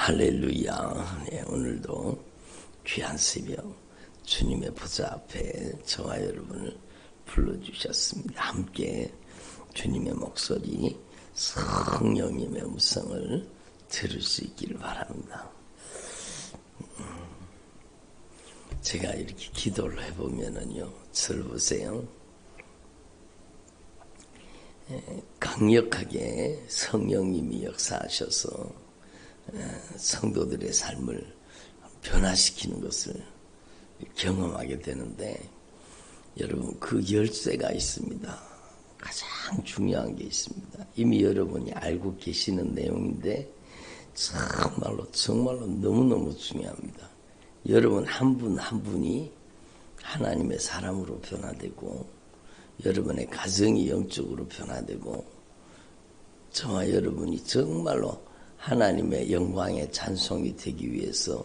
할렐루야. 네, 오늘도 귀한 새벽 주님의 보좌 앞에 저와 여러분을 불러주셨습니다. 함께 주님의 목소리, 성령님의 음성을 들을 수 있기를 바랍니다. 제가 이렇게 기도를 해보면은요, 저를 보세요. 강력하게 성령님이 역사하셔서 성도들의 삶을 변화시키는 것을 경험하게 되는데, 여러분, 그 열쇠가 있습니다. 가장 중요한 게 있습니다. 이미 여러분이 알고 계시는 내용인데 정말로 너무너무 중요합니다. 여러분 한 분 한 분이 하나님의 사람으로 변화되고, 여러분의 가정이 영적으로 변화되고, 저와 여러분이 정말로 하나님의 영광의 찬송이 되기 위해서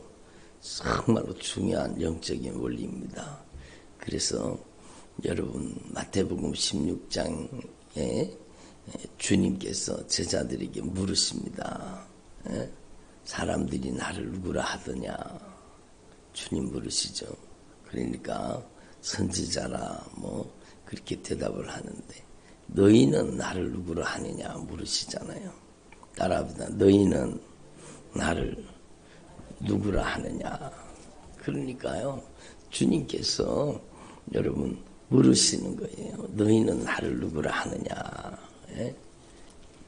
정말로 중요한 영적인 원리입니다. 그래서 여러분, 마태복음 16장에 주님께서 제자들에게 물으십니다. 사람들이 나를 누구라 하더냐? 주님 물으시죠. 그러니까 선지자라 그렇게 대답을 하는데, 너희는 나를 누구라 하느냐 물으시잖아요. 따라합니다. 너희는 나를 누구라 하느냐? 그러니까요, 주님께서 여러분 물으시는 거예요. 너희는 나를 누구라 하느냐?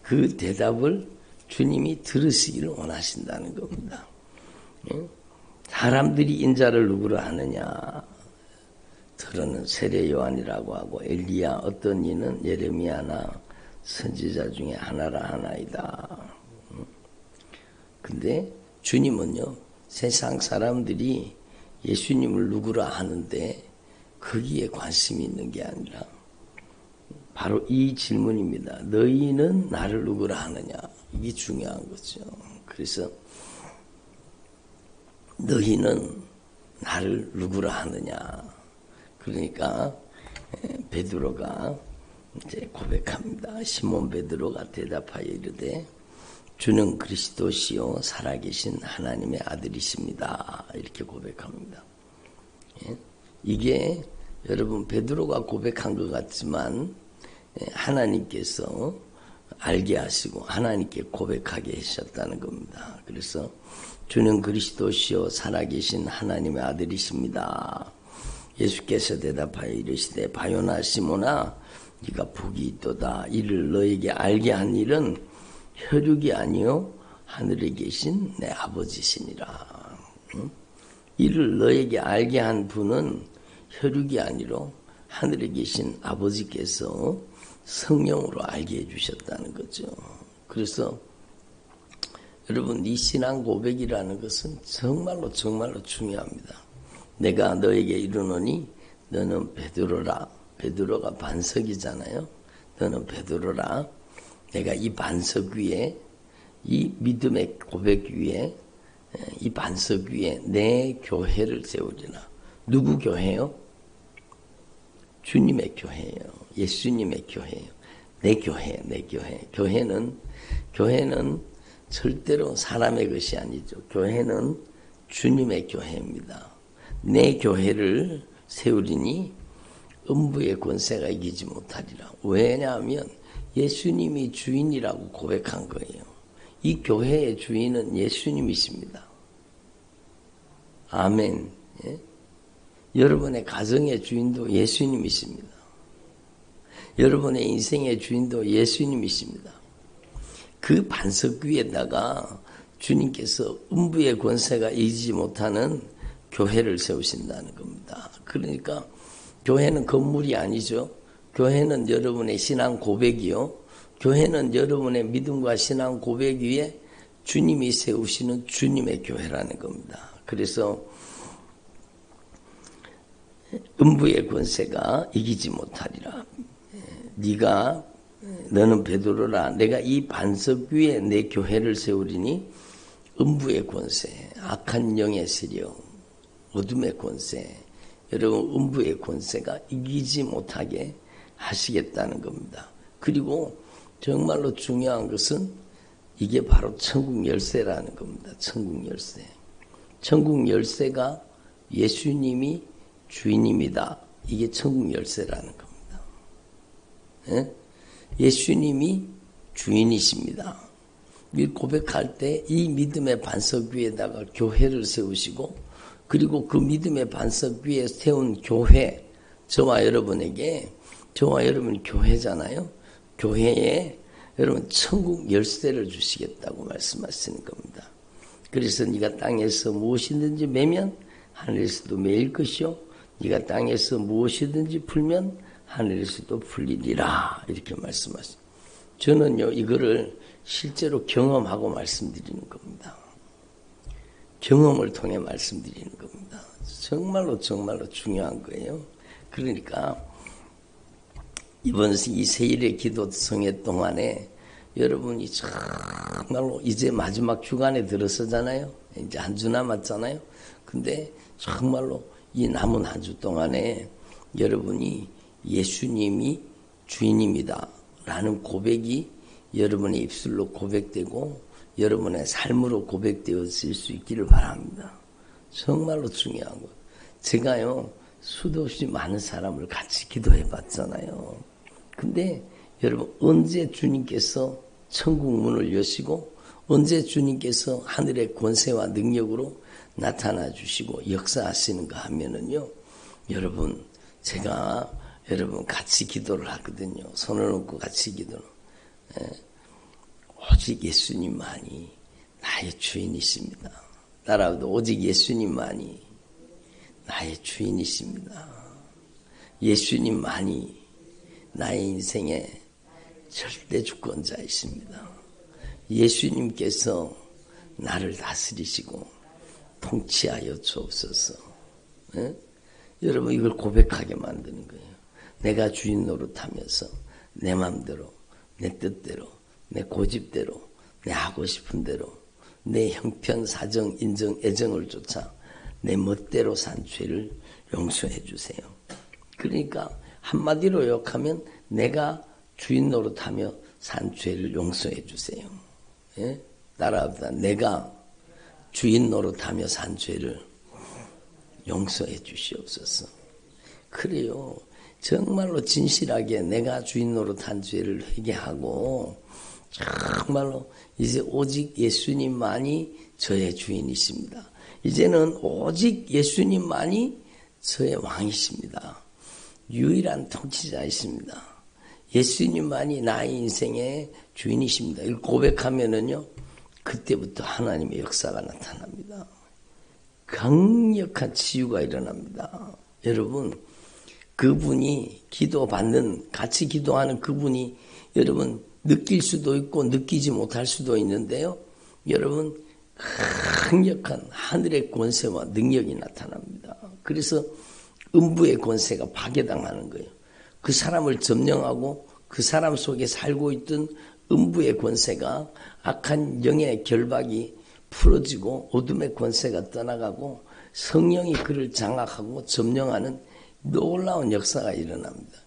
그 대답을 주님이 들으시기를 원하신다는 겁니다. 사람들이 인자를 누구라 하느냐? 들어는 세례 요한이라고 하고, 엘리야, 어떤 이는 예레미야나 선지자 중에 하나라 하나이다. 근데 주님은요, 세상 사람들이 예수님을 누구라 하는데 거기에 관심이 있는 게 아니라 바로 이 질문입니다. 너희는 나를 누구라 하느냐? 이게 중요한 거죠. 그래서 너희는 나를 누구라 하느냐? 그러니까 베드로가 이제 고백합니다. 시몬 베드로가 대답하여 이르되 주는 그리스도시요 살아계신 하나님의 아들이십니다. 이렇게 고백합니다. 이게 여러분 베드로가 고백한 것 같지만 하나님께서 알게 하시고 하나님께 고백하게 하셨다는 겁니다. 그래서 주는 그리스도시요 살아계신 하나님의 아들이십니다. 예수께서 대답하여 이르시되 바요나 시몬아 네가 복이 있도다. 이를 너에게 알게 한 일은 혈육이 아니요 하늘에 계신 내 아버지시니라. 이를 너에게 알게 한 분은 혈육이 아니로 하늘에 계신 아버지께서 성령으로 알게 해주셨다는 거죠. 그래서 여러분, 이 신앙 고백이라는 것은 정말로 중요합니다. 내가 너에게 이르노니 너는 베드로라. 베드로가 반석이잖아요. 너는 베드로라. 내가 이 반석 위에, 이 믿음의 고백 위에, 이 반석 위에 내 교회를 세우리라. 누구 교회요? 주님의 교회예요. 예수님의 교회예요. 내 교회. 교회는 절대로 사람의 것이 아니죠. 교회는 주님의 교회입니다. 내 교회를 세우리니 음부의 권세가 이기지 못하리라. 왜냐하면 예수님이 주인이라고 고백한 거예요. 이 교회의 주인은 예수님이십니다. 아멘. 여러분의 가정의 주인도 예수님이십니다. 여러분의 인생의 주인도 예수님이십니다. 그 반석 위에다가 주님께서 음부의 권세가 이기지 못하는 교회를 세우신다는 겁니다. 그러니까 교회는 건물이 아니죠. 교회는 여러분의 신앙 고백이요. 교회는 여러분의 믿음과 신앙 고백 위에 주님이 세우시는 주님의 교회라는 겁니다. 그래서 음부의 권세가 이기지 못하리라. 너는 베드로라. 내가 이 반석 위에 내 교회를 세우리니 음부의 권세, 악한 영의 세력, 어둠의 권세, 여러분 음부의 권세가 이기지 못하게 하시겠다는 겁니다. 그리고 정말로 중요한 것은 이게 바로 천국 열쇠라는 겁니다. 천국 열쇠. 천국 열쇠가 예수님이 주인입니다. 이게 천국 열쇠라는 겁니다. 예? 예수님이 주인이십니다. 이 고백할 때 이 믿음의 반석 위에다가 교회를 세우시고, 그리고 그 믿음의 반석 위에 세운 교회, 저와 여러분에게, 저와 여러분 교회잖아요. 교회에 여러분 천국 열쇠를 주시겠다고 말씀하시는 겁니다. 그래서 네가 땅에서 무엇이든지 매면 하늘에서도 매일 것이요, 네가 땅에서 무엇이든지 풀면 하늘에서도 풀리리라, 이렇게 말씀하십니다. 저는요 이거를 실제로 경험하고 말씀드리는 겁니다. 경험을 통해 말씀드리는 겁니다. 정말로 중요한 거예요. 그러니까 이번 이 세일의 기도 성회 동안에 여러분이 정말로 이제 마지막 주간에 들어서잖아요. 이제 한 주 남았잖아요. 근데 정말로 이 남은 한 주 동안에 여러분이 예수님이 주인입니다 라는 고백이 여러분의 입술로 고백되고 여러분의 삶으로 고백되어질 수 있기를 바랍니다. 정말로 중요한 거. 제가요 수도 없이 많은 사람을 같이 기도해 봤잖아요. 근데 여러분, 언제 주님께서 천국 문을 여시고 언제 주님께서 하늘의 권세와 능력으로 나타나 주시고 역사하시는가 하면은요, 여러분, 제가 여러분 같이 기도를 하거든요. 손을 얹고 같이 기도를. 오직 예수님만이 나의 주인이십니다. 따라도 오직 예수님만이 나의 주인이십니다. 예수님만이 나의 인생의 절대 주권자이십니다. 예수님께서 나를 다스리시고 통치하여 주옵소서. 여러분, 이걸 고백하게 만드는 거예요. 내가 주인 노릇하면서 내 맘대로, 내 뜻대로, 내 고집대로, 내 하고 싶은 대로, 내 형편, 사정, 인정, 애정을 쫓아 내 멋대로 산 죄를 용서해 주세요. 그러니까 한마디로 욕하면 내가 주인 노릇하며 산 죄를 용서해 주세요. 예? 따라합니다. 내가 주인 노릇하며 산 죄를 용서해 주시옵소서. 그래요. 정말로 진실하게 내가 주인 노릇한 죄를 회개하고 정말로 이제 오직 예수님만이 저의 주인이십니다. 이제는 오직 예수님만이 저의 왕이십니다. 유일한 통치자이십니다. 예수님만이 나의 인생의 주인이십니다. 이걸 고백하면은요, 그때부터 하나님의 역사가 나타납니다. 강력한 치유가 일어납니다. 여러분, 그분이 기도받는, 같이 기도하는 그분이 여러분 느낄 수도 있고 느끼지 못할 수도 있는데요. 여러분, 강력한 하늘의 권세와 능력이 나타납니다. 그래서 음부의 권세가 파괴당하는 거예요. 그 사람을 점령하고 그 사람 속에 살고 있던 음부의 권세가, 악한 영의 결박이 풀어지고 어둠의 권세가 떠나가고 성령이 그를 장악하고 점령하는 놀라운 역사가 일어납니다.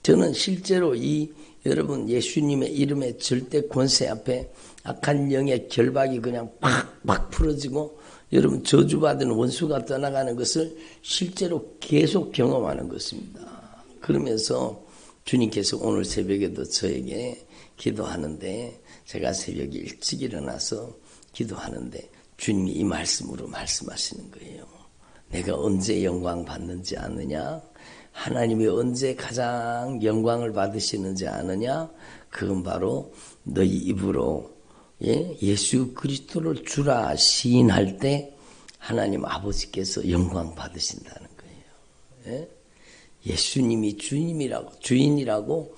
저는 실제로 이 여러분 예수님의 이름의 절대 권세 앞에 악한 영의 결박이 그냥 팍팍 풀어지고 여러분 저주받은 원수가 떠나가는 것을 실제로 계속 경험하는 것입니다. 그러면서 주님께서 오늘 새벽에도 저에게 기도하는데, 제가 새벽에 일찍 일어나서 기도하는데 주님이 이 말씀으로 말씀하시는 거예요. 내가 언제 영광 받는지 아느냐? 하나님이 언제 가장 영광을 받으시는지 아느냐? 그건 바로 너희 입으로 예수 그리스도를 주라 시인할 때 하나님 아버지께서 영광 받으신다는 거예요. 예수님이 주인이라고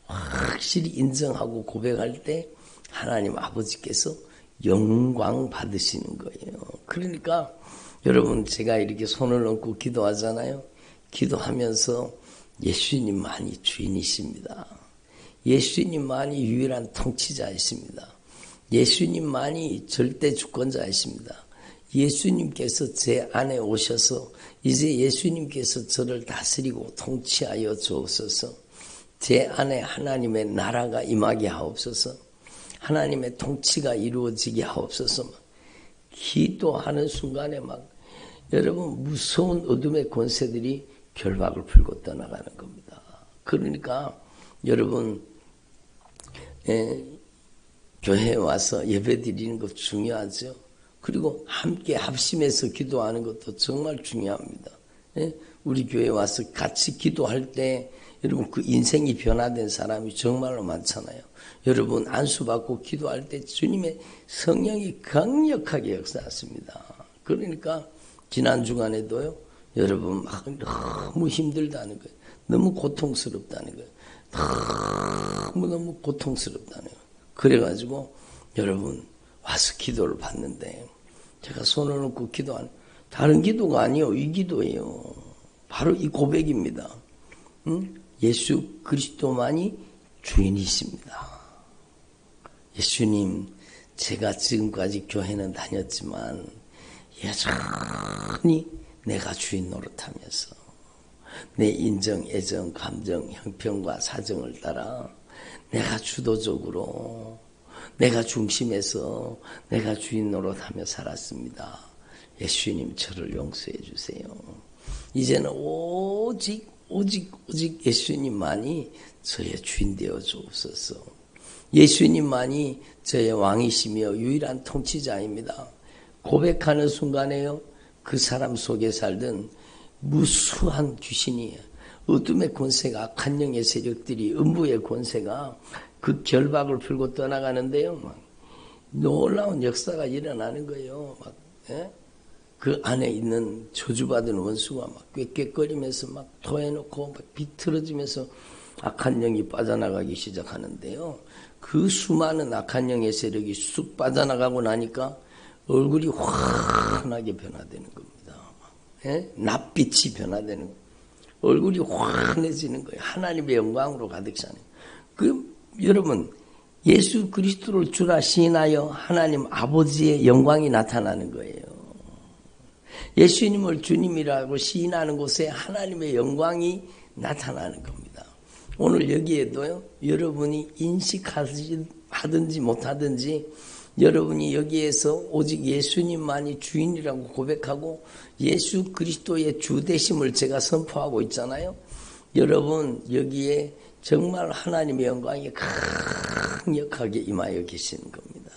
확실히 인정하고 고백할 때 하나님 아버지께서 영광 받으시는 거예요. 그러니까 여러분, 제가 이렇게 손을 얹고 기도하잖아요. 기도하면서 예수님만이 주인이십니다. 예수님만이 유일한 통치자이십니다. 예수님만이 절대 주권자이십니다. 예수님께서 제 안에 오셔서 이제 예수님께서 저를 다스리고 통치하여 주옵소서. 제 안에 하나님의 나라가 임하게 하옵소서. 하나님의 통치가 이루어지게 하옵소서. 기도하는 순간에 여러분 무서운 어둠의 권세들이 결박을 풀고 떠나가는 겁니다. 그러니까 여러분 교회에 와서 예배 드리는 것 중요하죠. 그리고 함께 합심해서 기도하는 것도 정말 중요합니다. 우리 교회에 와서 같이 기도할 때 여러분 그 인생이 변화된 사람이 정말로 많잖아요. 여러분 안수받고 기도할 때 주님의 성령이 강력하게 역사했습니다. 그러니까 지난 주간에도요. 여러분 너무 힘들다는 거예요. 너무 고통스럽다는 거예요. 너무 고통스럽다는 거예요. 그래가지고 여러분 와서 기도를 받는데 제가 손을 놓고 기도하는 다른 기도가 아니에요. 이 기도예요. 바로 이 고백입니다. 예수 그리스도만이 주인이십니다. 예수님, 제가 지금까지 교회는 다녔지만 여전히 내가 주인 노릇하면서 내 인정, 애정, 감정, 형편과 사정을 따라 내가 주도적으로 내가 중심에서 내가 주인 노릇하며 살았습니다. 예수님 저를 용서해 주세요. 이제는 오직 예수님만이 저의 주인 되어 주옵소서. 예수님만이 저의 왕이시며 유일한 통치자입니다. 고백하는 순간에요. 그 사람 속에 살던 무수한 귀신이 어둠의 권세가 악한 영의 세력들이 음부의 권세가 그 결박을 풀고 떠나가는데요. 놀라운 역사가 일어나는 거예요. 그 안에 있는 저주받은 원수가 꾀꾀거리면서 토해놓고 비틀어지면서 악한 영이 빠져나가기 시작하는데요. 그 수많은 악한 영의 세력이 쑥 빠져나가고 나니까 얼굴이 환하게 변화되는 겁니다. 낯빛이 변화되는 거예요. 얼굴이 환해지는 거예요. 하나님의 영광으로 가득 차는 거예요. 여러분 예수 그리스도를 주라 시인하여 하나님 아버지의 영광이 나타나는 거예요. 예수님을 주님이라고 시인하는 곳에 하나님의 영광이 나타나는 겁니다. 오늘 여기에도요. 여러분이 인식하든지 못하든지 여러분이 여기에서 오직 예수님만이 주인이라고 고백하고 예수 그리스도의 주되심을 제가 선포하고 있잖아요. 여러분 여기에 정말 하나님의 영광이 강력하게 임하여 계시는 겁니다.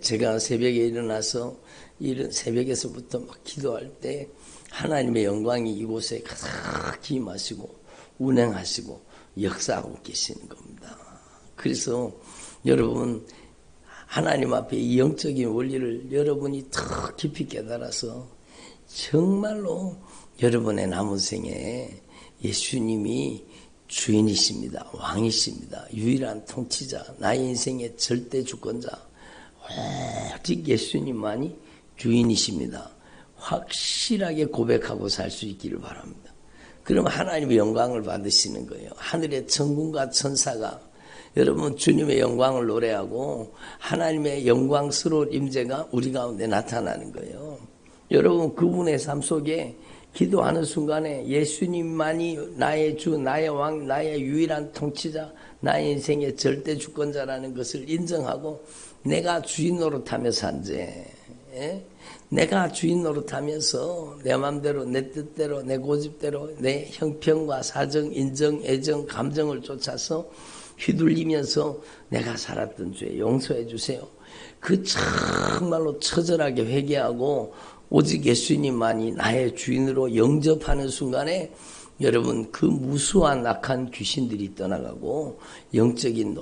제가 새벽에 일어나서 새벽에서부터 기도할 때 하나님의 영광이 이곳에 가득히 임하시고 운행하시고 역사하고 계시는 겁니다. 그래서 여러분 하나님 앞에 이 영적인 원리를 여러분이 더 깊이 깨달아서 정말로 여러분의 남은 생에 예수님이 주인이십니다. 왕이십니다. 유일한 통치자, 나의 인생의 절대 주권자, 오직 예수님만이 주인이십니다. 확실하게 고백하고 살 수 있기를 바랍니다. 그럼 하나님의 영광을 받으시는 거예요. 하늘의 천군과 천사가 여러분 주님의 영광을 노래하고 하나님의 영광스러운 임재가 우리 가운데 나타나는 거예요. 여러분 그분의 삶 속에 기도하는 순간에 예수님만이 나의 주, 나의 왕, 나의 유일한 통치자, 나의 인생의 절대 주권자라는 것을 인정하고 내가 주인 노릇하며 산제. 내가 주인 노릇하면서 내 마음대로 내 뜻대로 내 고집대로 내 형편과 사정, 인정, 애정, 감정을 쫓아서 휘둘리면서 내가 살았던 죄 용서해 주세요. 그 정말로 처절하게 회개하고 오직 예수님만이 나의 주인으로 영접하는 순간에 여러분 그 무수한 악한 귀신들이 떠나가고 영적인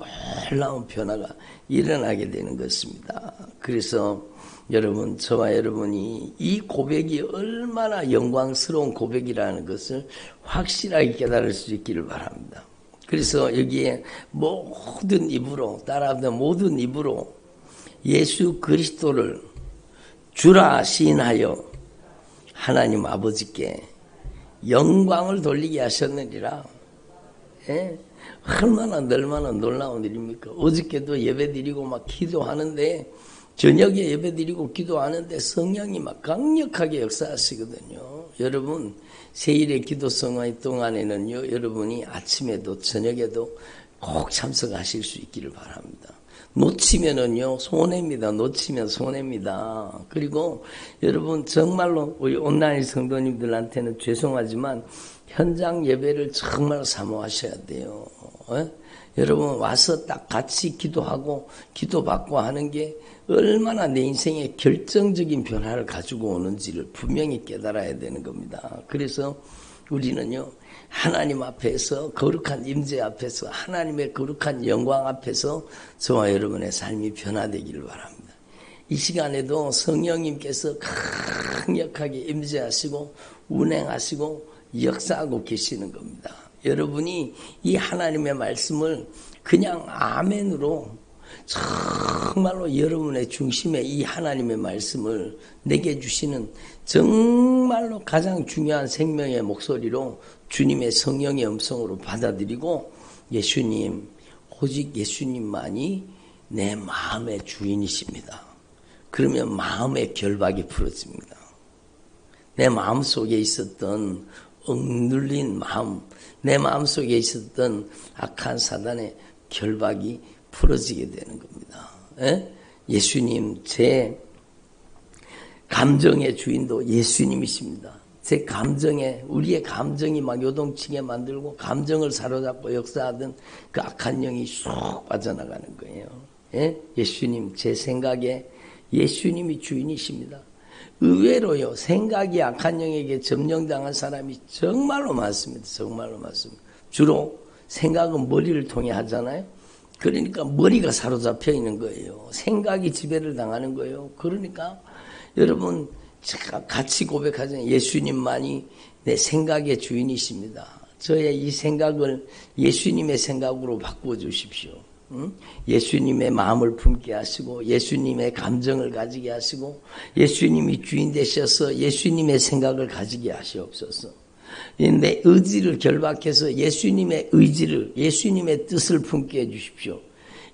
놀라운 변화가 일어나게 되는 것입니다. 그래서 여러분 저와 여러분이 이 고백이 얼마나 영광스러운 고백이라는 것을 확실하게 깨달을 수 있기를 바랍니다. 그래서 여기에 모든 입으로 따라하는 모든 입으로 예수 그리스도를 주라 시인하여 하나님 아버지께 영광을 돌리게 하셨느니라. 얼마나 놀라운 일입니까? 어저께도 예배드리고 기도하는데 저녁에 예배드리고 기도하는데 성령이 강력하게 역사하시거든요. 여러분 세일의 기도 성화 동안에는요. 여러분이 아침에도 저녁에도 꼭 참석하실 수 있기를 바랍니다. 놓치면은요, 손해입니다. 놓치면 손해입니다. 그리고 여러분, 정말로 우리 온라인 성도님들한테는 죄송하지만 현장 예배를 정말 사모하셔야 돼요. 여러분, 와서 딱 같이 기도하고 기도받고 하는 게 얼마나 내 인생에 결정적인 변화를 가지고 오는지를 분명히 깨달아야 되는 겁니다. 그래서 우리는요, 하나님 앞에서, 거룩한 임재 앞에서, 하나님의 거룩한 영광 앞에서 저와 여러분의 삶이 변화되기를 바랍니다. 이 시간에도 성령님께서 강력하게 임재하시고 운행하시고 역사하고 계시는 겁니다. 여러분이 이 하나님의 말씀을 그냥 아멘으로 정말로 여러분의 중심에 이 하나님의 말씀을 내게 주시는 정말로 가장 중요한 생명의 목소리로 주님의 성령의 음성으로 받아들이고 예수님, 오직 예수님만이 내 마음의 주인이십니다. 그러면 마음의 결박이 풀어집니다. 내 마음속에 있었던 억눌린 마음, 내 마음속에 있었던 악한 사단의 결박이 풀어지게 되는 겁니다. 예수님, 제 감정의 주인도 예수님이십니다. 제 감정에, 우리의 감정이 막 요동치게 만들고 감정을 사로잡고 역사하던 그 악한 영이 쑥 빠져나가는 거예요. 예수님, 제 생각에 예수님이 주인이십니다. 의외로요, 생각이 악한 영에게 점령당한 사람이 정말로 많습니다. 정말로 많습니다. 주로 생각은 머리를 통해 하잖아요. 그러니까 머리가 사로잡혀 있는 거예요. 생각이 지배를 당하는 거예요. 그러니까 여러분, 같이 고백하잖아요. 예수님만이 내 생각의 주인이십니다. 저의 이 생각을 예수님의 생각으로 바꾸어 주십시오. 예수님의 마음을 품게 하시고 예수님의 감정을 가지게 하시고 예수님이 주인 되셔서 예수님의 생각을 가지게 하시옵소서. 내 의지를 결박해서 예수님의 의지를, 예수님의 뜻을 품게 해주십시오.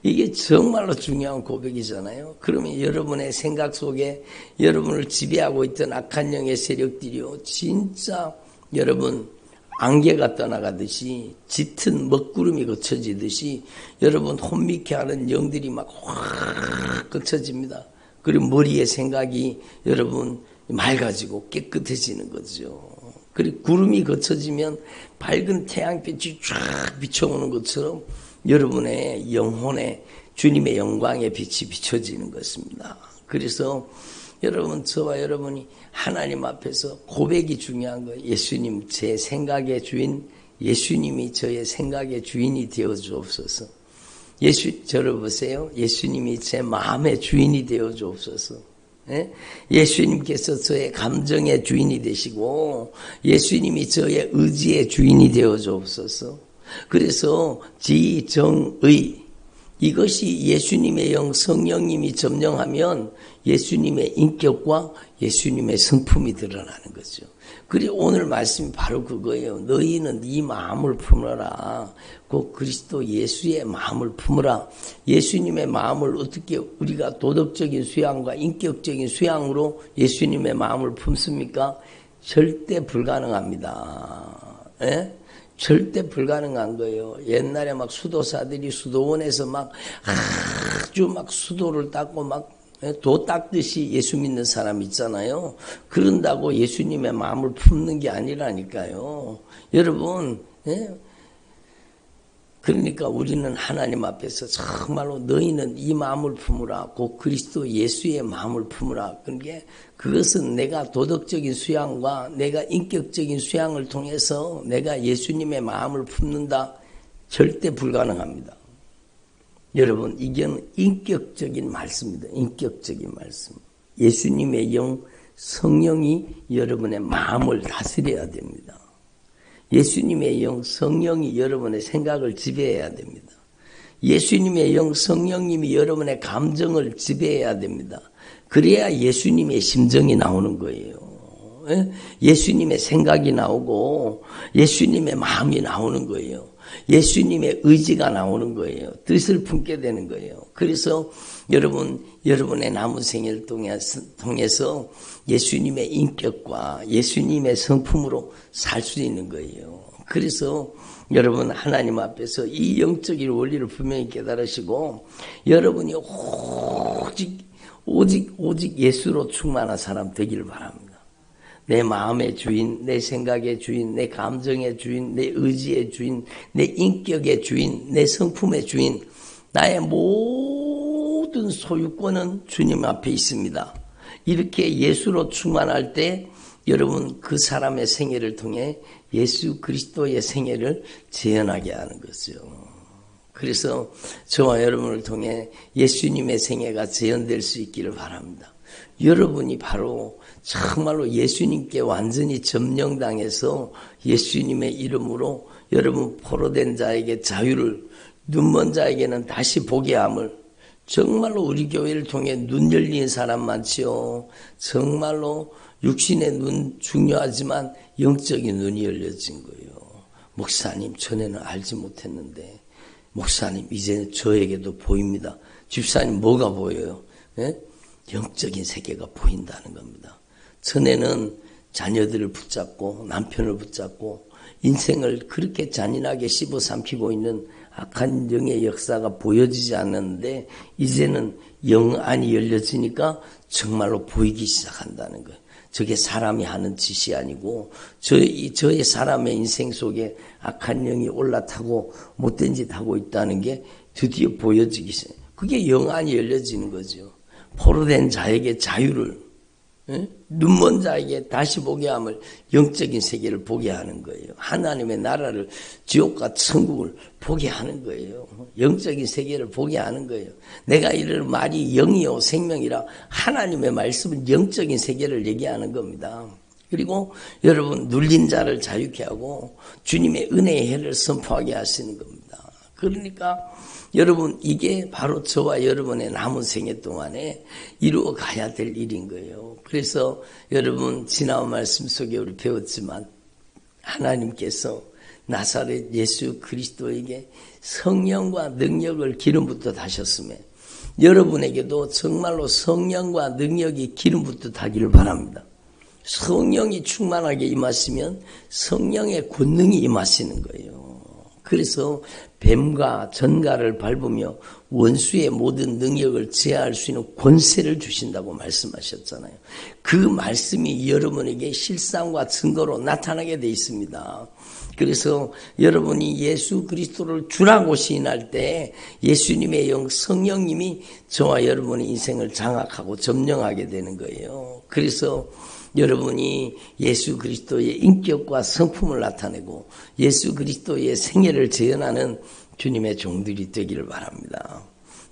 이게 정말로 중요한 고백이잖아요. 그러면 여러분의 생각 속에 여러분을 지배하고 있던 악한 영의 세력들이요, 진짜 여러분 안개가 떠나가듯이 짙은 먹구름이 거쳐지듯이 여러분 혼미케 하는 영들이 막 확 거쳐집니다. 그리고 머리의 생각이 여러분 맑아지고 깨끗해지는 거죠. 그리고 구름이 거쳐지면 밝은 태양빛이 쫙 비춰오는 것처럼 여러분의 영혼에 주님의 영광의 빛이 비춰지는 것입니다. 그래서 여러분, 저와 여러분이 하나님 앞에서 고백이 중요한 거예요. 예수님, 제 생각의 주인, 예수님이 저의 생각의 주인이 되어 주옵소서. 저를 보세요. 예수님이 제 마음의 주인이 되어 주옵소서. 예수님께서 저의 감정의 주인이 되시고 예수님이 저의 의지의 주인이 되어 주옵소서. 그래서 지정의, 이것이 예수님의 영 성령님이 점령하면 예수님의 인격과 예수님의 성품이 드러나는 거죠. 그리고 오늘 말씀이 바로 그거예요. 너희는 네 마음을 품어라. 그 그리스도 예수의 마음을 품어라. 예수님의 마음을 어떻게 우리가 도덕적인 수양과 인격적인 수양으로 예수님의 마음을 품습니까? 절대 불가능합니다. 절대 불가능한 거예요. 옛날에 막 수도사들이 수도원에서 막 아주 막 수도를 닦고 막 도 닦듯이 예수 믿는 사람 있잖아요. 그런다고 예수님의 마음을 품는 게 아니라니까요. 여러분, 그러니까 우리는 하나님 앞에서 정말로 너희는 이 마음을 품으라. 곧 그리스도 예수의 마음을 품으라. 그러니까 그것은 내가 도덕적인 수양과 내가 인격적인 수양을 통해서 내가 예수님의 마음을 품는다. 절대 불가능합니다. 여러분, 이건 인격적인 말씀입니다. 인격적인 말씀. 예수님의 영, 성령이 여러분의 마음을 다스려야 됩니다. 예수님의 영, 성령이 여러분의 생각을 지배해야 됩니다. 예수님의 영, 성령님이 여러분의 감정을 지배해야 됩니다. 그래야 예수님의 심정이 나오는 거예요. 예수님의 생각이 나오고 예수님의 마음이 나오는 거예요. 예수님의 의지가 나오는 거예요. 뜻을 품게 되는 거예요. 그래서 여러분의 남은 생애를 통해서 예수님의 인격과 예수님의 성품으로 살 수 있는 거예요. 그래서 여러분 하나님 앞에서 이 영적인 원리를 분명히 깨달으시고 여러분이 오직 예수로 충만한 사람 되기를 바랍니다. 내 마음의 주인, 내 생각의 주인, 내 감정의 주인, 내 의지의 주인, 내 인격의 주인, 내 성품의 주인, 나의 모든 소유권은 주님 앞에 있습니다. 이렇게 예수로 충만할 때 여러분 그 사람의 생애를 통해 예수 그리스도의 생애를 재현하게 하는 거죠. 그래서 저와 여러분을 통해 예수님의 생애가 재현될 수 있기를 바랍니다. 여러분이 바로 정말로 예수님께 완전히 점령당해서 예수님의 이름으로 여러분 포로된 자에게 자유를, 눈먼 자에게는 다시 보게 함을, 정말로 우리 교회를 통해 눈 열린 사람 많지요. 정말로 육신의 눈 중요하지만 영적인 눈이 열려진 거예요. 목사님, 전에는 알지 못했는데 목사님 이제 저에게도 보입니다. 집사님 뭐가 보여요? 예? 영적인 세계가 보인다는 겁니다. 전에는 자녀들을 붙잡고 남편을 붙잡고 인생을 그렇게 잔인하게 씹어삼키고 있는 악한 영의 역사가 보여지지 않는데 이제는 영 안이 열려지니까 정말로 보이기 시작한다는 거예요. 저게 사람이 하는 짓이 아니고 저의 사람의 인생 속에 악한 영이 올라타고 못된 짓 하고 있다는 게 드디어 보여지기 시작해요. 그게 영 안이 열려지는 거죠. 포로된 자에게 자유를, 눈먼 자에게 다시 보게 함을, 영적인 세계를 보게 하는 거예요. 하나님의 나라를, 지옥과 천국을 보게 하는 거예요. 영적인 세계를 보게 하는 거예요. 내가 이르는 말이 영이요 생명이라 하나님의 말씀은 영적인 세계를 얘기하는 겁니다. 그리고 여러분 눌린 자를 자유케 하고 주님의 은혜의 해를 선포하게 하시는 겁니다. 그러니까 여러분 이게 바로 저와 여러분의 남은 생애 동안에 이루어 가야 될 일인 거예요. 그래서 여러분 지난 말씀 속에 우리 배웠지만 하나님께서 나사렛 예수 그리스도에게 성령과 능력을 기름부터 다셨으며 여러분에게도 정말로 성령과 능력이 기름부터 다기를 바랍니다. 성령이 충만하게 임하시면 성령의 권능이 임하시는 거예요. 그래서 뱀과 전갈을 밟으며 원수의 모든 능력을 제어할 수 있는 권세를 주신다고 말씀하셨잖아요. 그 말씀이 여러분에게 실상과 증거로 나타나게 돼 있습니다. 그래서 여러분이 예수 그리스도를 주라고 시인할 때 예수님의 영 성령님이 저와 여러분의 인생을 장악하고 점령하게 되는 거예요. 그래서 여러분이 예수 그리스도의 인격과 성품을 나타내고 예수 그리스도의 생애를 재현하는 주님의 종들이 되기를 바랍니다.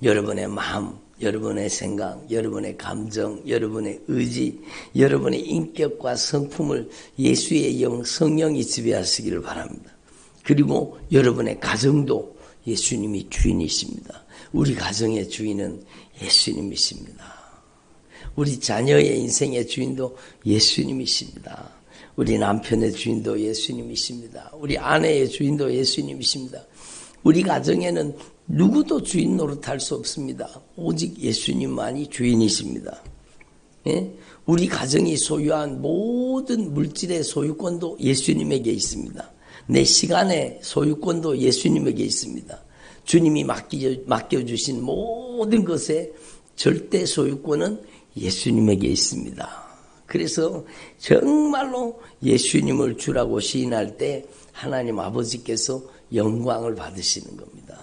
여러분의 마음, 여러분의 생각, 여러분의 감정, 여러분의 의지, 여러분의 인격과 성품을 예수의 영, 성령이 지배하시기를 바랍니다. 그리고 여러분의 가정도 예수님이 주인이십니다. 우리 가정의 주인은 예수님이십니다. 우리 자녀의 인생의 주인도 예수님이십니다. 우리 남편의 주인도 예수님이십니다. 우리 아내의 주인도 예수님이십니다. 우리 가정에는 누구도 주인 노릇할 수 없습니다. 오직 예수님만이 주인이십니다. 예? 우리 가정이 소유한 모든 물질의 소유권도 예수님에게 있습니다. 내 시간의 소유권도 예수님에게 있습니다. 주님이 맡겨주신 모든 것의 절대 소유권은 예수님에게 있습니다. 그래서 정말로 예수님을 주라고 시인할 때 하나님 아버지께서 영광을 받으시는 겁니다.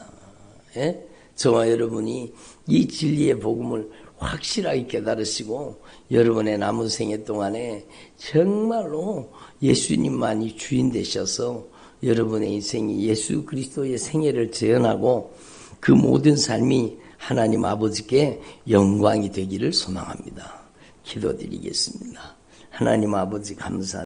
예? 저와 여러분이 이 진리의 복음을 확실하게 깨달으시고 여러분의 남은 생애 동안에 정말로 예수님만이 주인 되셔서 여러분의 인생이 예수 그리스도의 생애를 재현하고 그 모든 삶이 하나님 아버지께 영광이 되기를 소망합니다. 기도드리겠습니다. 하나님 아버지 감사합니다.